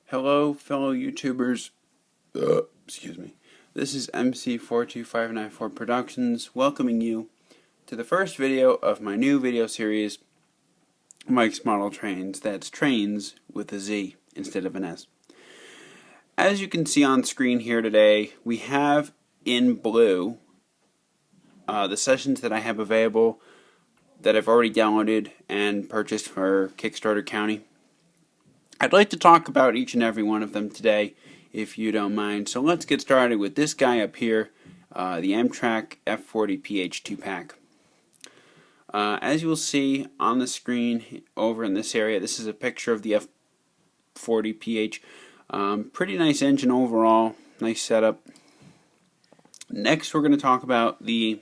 Hello, fellow YouTubers. Excuse me. This is MC42594 Productions welcoming you to the first video of my new video series, Mike's Model Trainz. That's trains with a Z instead of an S. As you can see on screen here today, we have in blue the sessions that I have available that I've already downloaded and purchased for Kickstarter County. I'd like to talk about each and every one of them today, if you don't mind. So let's get started with this guy up here, the Amtrak F40PH 2-pack. As you will see on the screen over in this area, this is a picture of the F40PH. Pretty nice engine overall, nice setup. Next we're going to talk about the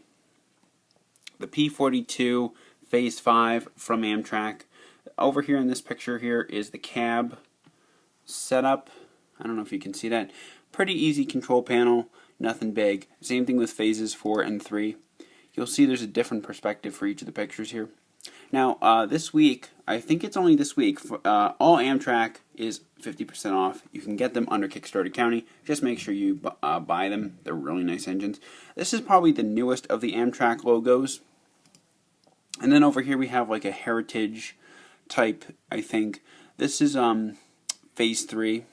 P42 Phase 5 from Amtrak. Over here in this picture here is the cab setup. I don't know if you can see that. Pretty easy control panel, nothing big. Same thing with phases 4 and 3. You'll see there's a different perspective for each of the pictures here. Now, this week, I think it's only this week, all Amtrak is 50% off. You can get them under Kickstarter County. Just make sure you buy them. They're really nice engines. This is probably the newest of the Amtrak logos. And then over here we have like a heritage type, I think. This is Phase 3.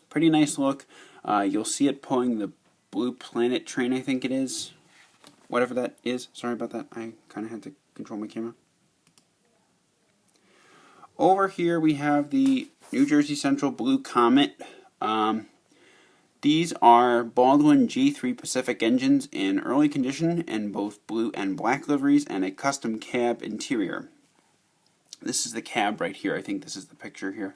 Pretty nice look. You'll see it pulling the Blue Planet train, I think it is. Whatever that is. Sorry about that. I kind of had to control my camera. Over here we have the New Jersey Central Blue Comet. These are Baldwin G3 Pacific engines in early condition in both blue and black liveries and a custom cab interior. This is the cab right here. I think this is the picture here.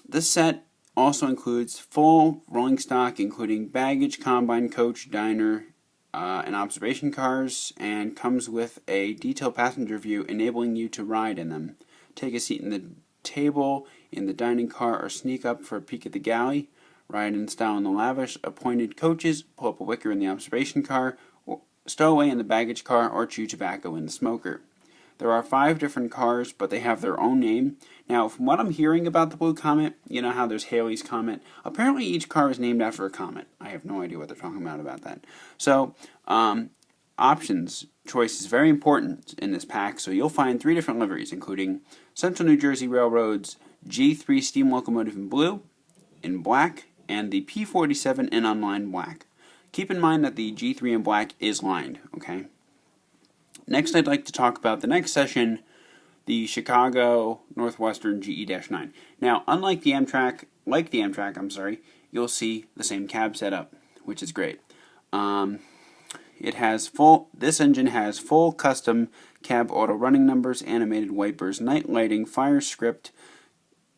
This set also includes full rolling stock, including baggage, combine, coach, diner, and observation cars, and comes with a detailed passenger view enabling you to ride in them. Take a seat in the table, in the dining car, or sneak up for a peek at the galley. Ride in style in the lavish appointed coaches, pull up a wicker in the observation car, stow away in the baggage car, or chew tobacco in the smoker. There are 5 different cars, but they have their own name. Now, from what I'm hearing about the Blue Comet, you know how there's Halley's Comet. Apparently, each car is named after a comet. I have no idea what they're talking about that. So, options choice is very important in this pack. So you'll find 3 different liveries, including Central New Jersey Railroad's G3 steam locomotive in blue, in black, and the P47 in unlined black. Keep in mind that the G3 in black is lined, okay? Next, I'd like to talk about the next session, the Chicago Northwestern GE-9. Now, unlike the Amtrak, you'll see the same cab setup, which is great. This engine has full custom cab auto running numbers, animated wipers, night lighting, fire script.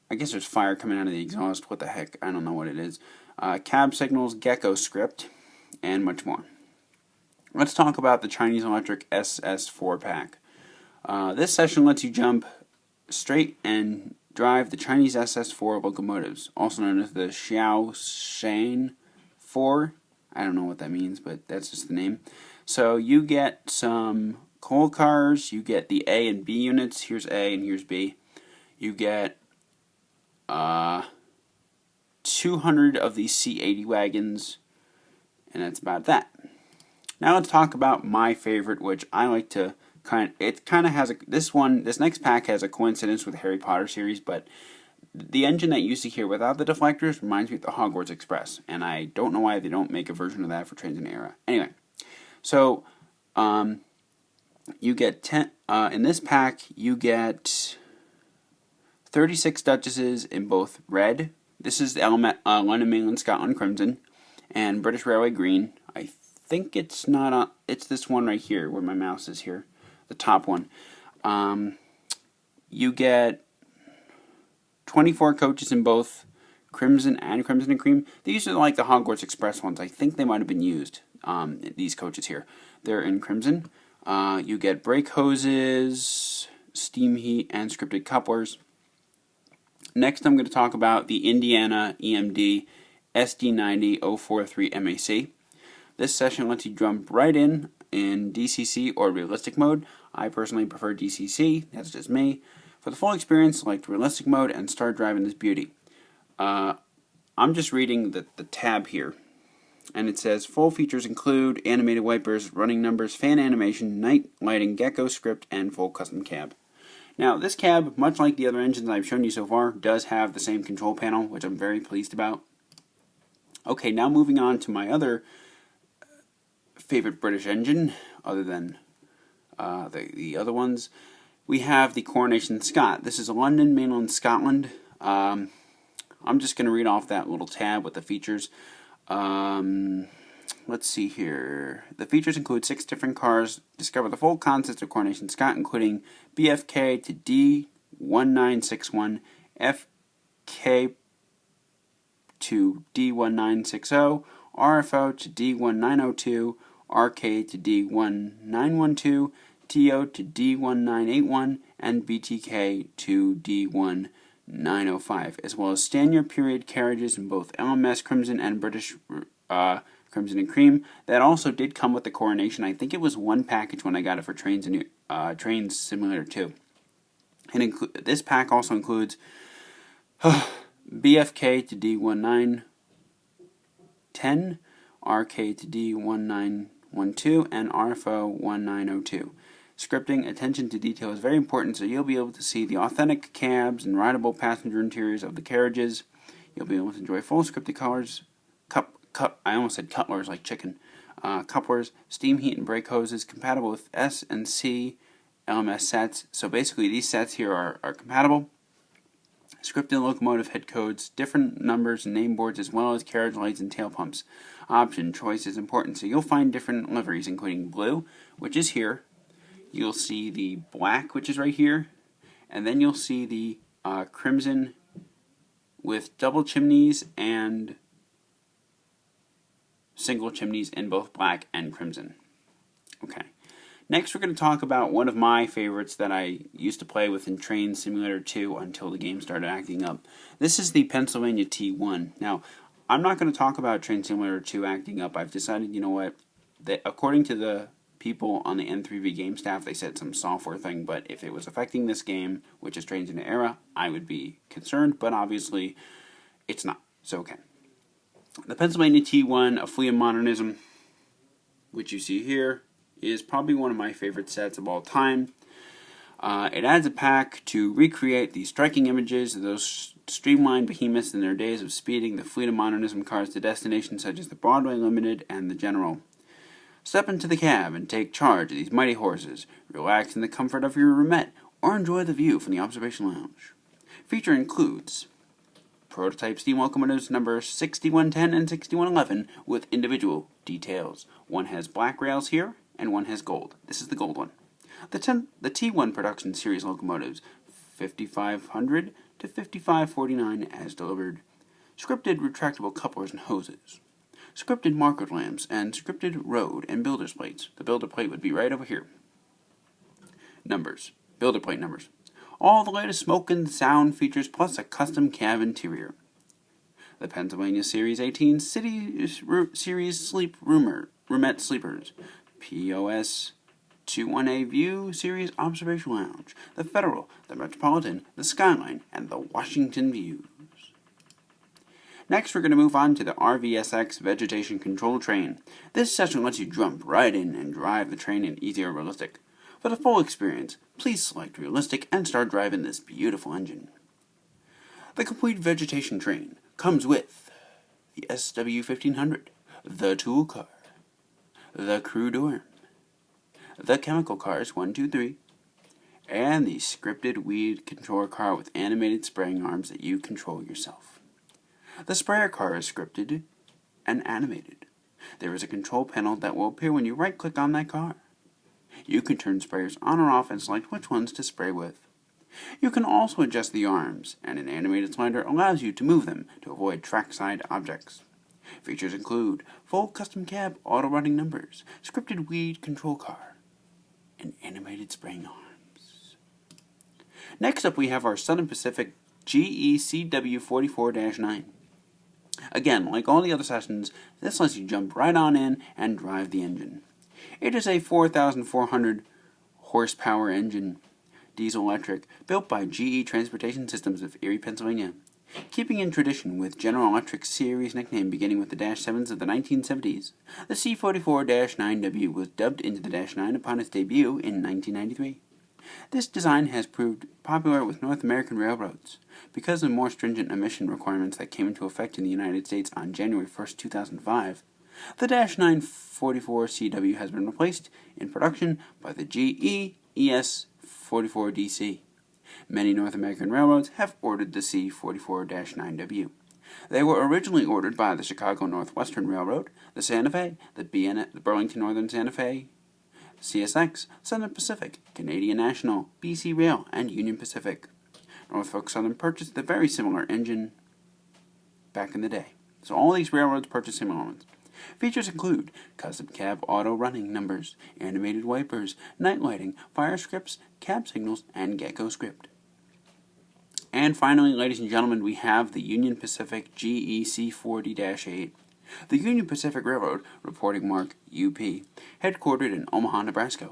I guess there's fire coming out of the exhaust. What the heck? I don't know what it is. Cab signals, gecko script, and much more. Let's talk about the Chinese Electric SS4 pack. This session lets you jump straight and drive the Chinese SS4 locomotives, also known as the Xiaoshan 4. I don't know what that means, but that's just the name. So you get some coal cars, you get the A and B units. Here's A and here's B. You get 200 of these C80 wagons, and that's about that. Now let's talk about my favorite, which I like to this next pack has a coincidence with the Harry Potter series, but the engine that you see here without the deflectors reminds me of the Hogwarts Express, and I don't know why they don't make a version of that for Trains in Era. Anyway, so you get in this pack you get 36 Duchesses in both red. This is the London Mainland Scotland Crimson and British Railway Green. I think it's not it's this one right here where my mouse is here, the top one. You get 24 coaches in both Crimson and Cream. These are like the Hogwarts Express ones. I think they might have been used, these coaches here. They're in Crimson. You get brake hoses, steam heat, and scripted couplers. Next, I'm going to talk about the Indiana EMD SD90 043 MAC. This session lets you jump right in DCC or realistic mode. I personally prefer DCC, that's just me. For the full experience, select realistic mode and start driving this beauty. I'm just reading the tab here, and it says full features include animated wipers, running numbers, fan animation, night lighting, gecko script, and full custom cab. Now, this cab, much like the other engines I've shown you so far, does have the same control panel, which I'm very pleased about. Okay, now moving on to my other favorite British engine, other than the other ones. We have the Coronation Scot. This is London, mainland Scotland. I'm just going to read off that little tab with the features. Let's see here. The features include 6 different cars. Discover the full concept of Coronation Scot, including BFK to D1961, FK to D1960, RFO to D1902, RK to D1912, TO to D1981, and BTK to D1905, as well as standard period carriages in both LMS Crimson and British Crimson and Cream. That also did come with the Coronation. I think it was one package when I got it for Trainz and Trainz Simulator 2. And this pack also includes BFK to D1910, RK to D1912, and RFO 1902. Scripting, attention to detail is very important, so you'll be able to see the authentic cabs and rideable passenger interiors of the carriages. You'll be able to enjoy full scripted colors, I almost said cutlers like chicken, couplers, steam heat and brake hoses, compatible with S and C LMS sets. So basically these sets here are compatible. Scripted locomotive head codes, different numbers and name boards, as well as carriage lights and tail pumps. Option choice is important, so you'll find different liveries, including blue, which is here. You'll see the black, which is right here, and then you'll see the crimson with double chimneys and single chimneys in both black and crimson. Okay. Next, we're going to talk about one of my favorites that I used to play with in Trainz Simulator 2 until the game started acting up. This is the Pennsylvania T1. Now, I'm not going to talk about Trainz Simulator 2 acting up. I've decided, you know what, that according to the people on the N3V game staff, they said some software thing, but if it was affecting this game, which is Trainz in an Era, I would be concerned, but obviously it's not. So, okay. The Pennsylvania T1, a fleet of modernism, which you see here, is probably one of my favorite sets of all time. It adds a pack to recreate the striking images of those streamlined behemoths in their days of speeding the fleet of modernism cars to destinations such as the Broadway Limited and the General. Step into the cab and take charge of these mighty horses. Relax in the comfort of your roomette or enjoy the view from the observation lounge. Feature includes prototype steam locomotives number 6110 and 6111 with individual details. One has black rails here and one has gold. This is the gold one. The T1 production series locomotives 5500 to 5549 as delivered. Scripted retractable couplers and hoses. Scripted marker lamps and scripted road and builder's plates. The builder plate would be right over here. Numbers. Builder plate numbers. All the latest smoke and sound features plus a custom cab interior. The Pennsylvania Series 18 City Series Sleep Roomette Sleepers. POS 21A View Series Observation Lounge. The Federal, the Metropolitan, the Skyline, and the Washington Views. Next, we're going to move on to the RVSX Vegetation Control Train. This session lets you jump right in and drive the train in easy or realistic. For the full experience, please select realistic and start driving this beautiful engine. The complete vegetation train comes with the SW1500, the tool car, the crude arm, the chemical cars 1, 2, 3, and the scripted weed controller car with animated spraying arms that you control yourself. The sprayer car is scripted and animated. There is a control panel that will appear when you right-click on that car. You can turn sprayers on or off and select which ones to spray with. You can also adjust the arms, and an animated slider allows you to move them to avoid trackside objects. Features include full custom cab auto-running numbers, scripted weed control car, and animated spraying arms. Next up we have our Southern Pacific GECW44-9. Again, like all the other sessions, this lets you jump right on in and drive the engine. It is a 4,400 horsepower engine diesel-electric, built by GE Transportation Systems of Erie, Pennsylvania. Keeping in tradition with General Electric's series nickname beginning with the Dash 7s of the 1970s, the C44-9W was dubbed into the Dash 9 upon its debut in 1993. This design has proved popular with North American railroads. Because of more stringent emission requirements that came into effect in the United States on January 1, 2005, the Dash 944 CW has been replaced in production by the GE ES44DC. Many North American railroads have ordered the C44-9W. They were originally ordered by the Chicago Northwestern Railroad, the Santa Fe, the Burlington Northern Santa Fe, CSX, Southern Pacific, Canadian National, BC Rail, and Union Pacific. Norfolk Southern purchased the very similar engine back in the day. So all these railroads purchased similar ones. Features include custom cab auto running numbers, animated wipers, night lighting, fire scripts, cab signals, and gecko script. And finally, ladies and gentlemen, we have the Union Pacific GEC40-8. The Union Pacific Railroad, reporting mark UP, headquartered in Omaha, Nebraska,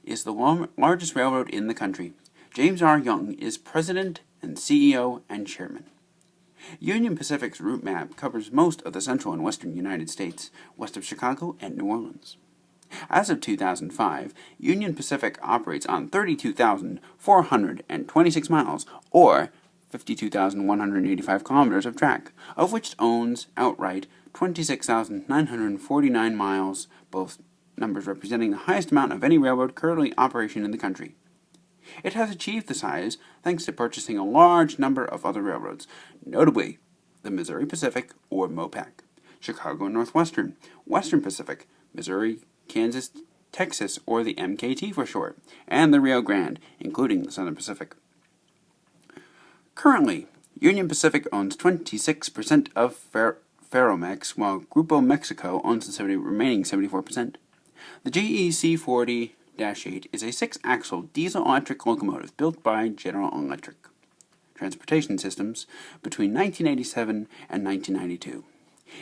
is the largest railroad in the country. James R. Young is president and CEO and chairman. Union Pacific's route map covers most of the central and western United States, west of Chicago and New Orleans. As of 2005, Union Pacific operates on 32,426 miles, or 52,185 kilometers of track, of which it owns outright 26,949 miles, both numbers representing the highest amount of any railroad currently in operation in the country. It has achieved the size thanks to purchasing a large number of other railroads, notably the Missouri Pacific, or MOPAC, Chicago Northwestern, Western Pacific, Missouri, Kansas, Texas, or the MKT for short, and the Rio Grande, including the Southern Pacific. Currently, Union Pacific owns 26% of Ferromex, while Grupo Mexico owns the remaining 74%. The GEC 40-8 is a 6-axle diesel-electric locomotive built by General Electric Transportation Systems between 1987 and 1992.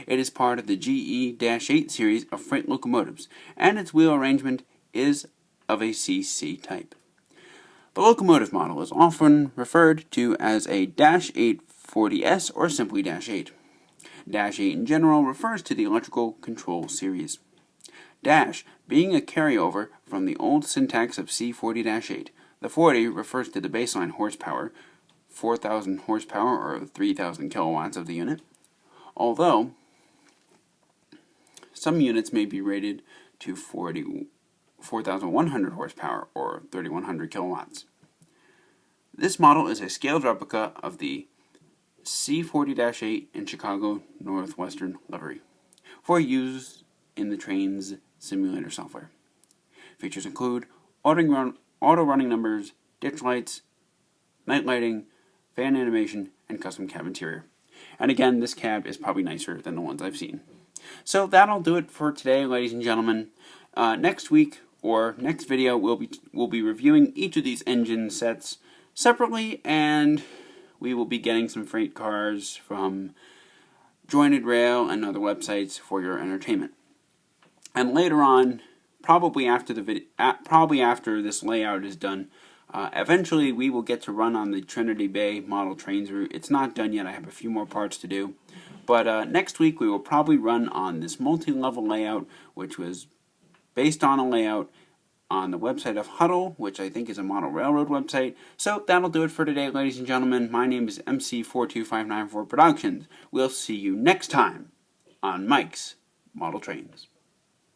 It is part of the GE-8 series of freight locomotives, and its wheel arrangement is of a CC type. The locomotive model is often referred to as a Dash 840S or simply Dash 8. Dash 8 in general refers to the electrical control series. Dash being a carryover from the old syntax of C40-8. The 40 refers to the baseline horsepower, 4,000 horsepower or 3,000 kilowatts of the unit, although some units may be rated to 4,100 horsepower or 3,100 kilowatts. This model is a scaled replica of the C40-8 in Chicago Northwestern livery for use in the Trainz simulator software. Features include auto running numbers, ditch lights, night lighting, fan animation, and custom cab interior. And again, this cab is probably nicer than the ones I've seen. So that'll do it for today, ladies and gentlemen. Next week or next video, we'll be reviewing each of these engine sets separately, and we will be getting some freight cars from Jointed Rail and other websites for your entertainment. And later on, probably after this layout is done, eventually we will get to run on the Trinity Bay Model Trainz route. It's not done yet. I have a few more parts to do. But next week we will probably run on this multi-level layout, which was based on a layout on the website of Huddle, which I think is a model railroad website. So that'll do it for today, ladies and gentlemen. My name is MC42594 Productions. We'll see you next time on Mike's Model Trainz.